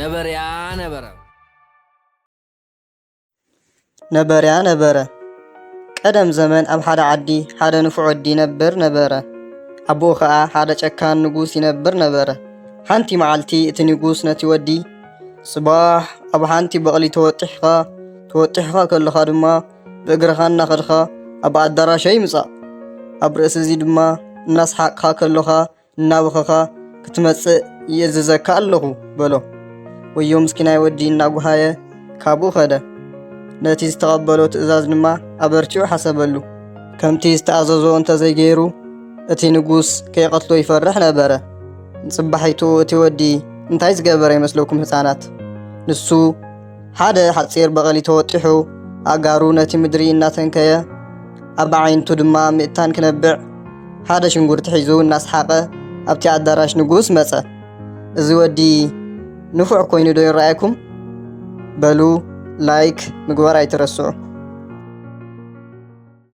ነበርያ ነበረ ነበርያ ነበረ ቀደም ዘመን ኣብ ሓደ ዓዲ ሓደ ንፉዕ ወዲ ነበር ነበረ። ኣቦኡ ከዓ ሓደ ጨካን ንጉስ ይነብር ነበረ። ሓንቲ መዓልቲ እቲ ንጉስ ነቲ ወዲ ጽባሕ ኣብ ሓንቲ በቕሊ ተወጢሕኻ ከለኻ ድማ ብእግርኻ እናኸድኻ ኣብ ኣዳራሸይ ምጻእ፣ ኣብ ርእሲ እዚ ድማ እናስሓቅኻ ከለኻ እናበኸኻ ክትመጽእ ይእዝዘካ ኣለኹ በሎ። ወዮ ምስኪናይ ወዲ እናጓሃየ ካብኡ ኸደ። ነቲ ዝተቐበሎ ትእዛዝ ድማ ኣበርቲዑ ሓሰበሉ። ከምቲ ዝተኣዘዞ እንተዘይገይሩ እቲ ንጉስ ከይቐትሎ ይፈርሕ ነበረ። ንጽባሒቱ እቲ ወዲ እንታይ ዝገበረ ይመስለኩም ህፃናት? ንሱ ሓደ ሓፂር በቐሊ ተወጢሑ ኣጋሩ ነቲ ምድሪ እናተንከየ ኣብ ዓይነቱ ድማ ምእታን ክነብዕ ሓደ ሽንጉርቲ ሒዙ እናስሓቐ ኣብቲ ኣዳራሽ ንጉስ መጸ። እዚ ወዲ ንፉዕ ኮይኑ ዶ ይረኣየኩም? በሉ ላይክ ምግባር ኣይትረስዑ።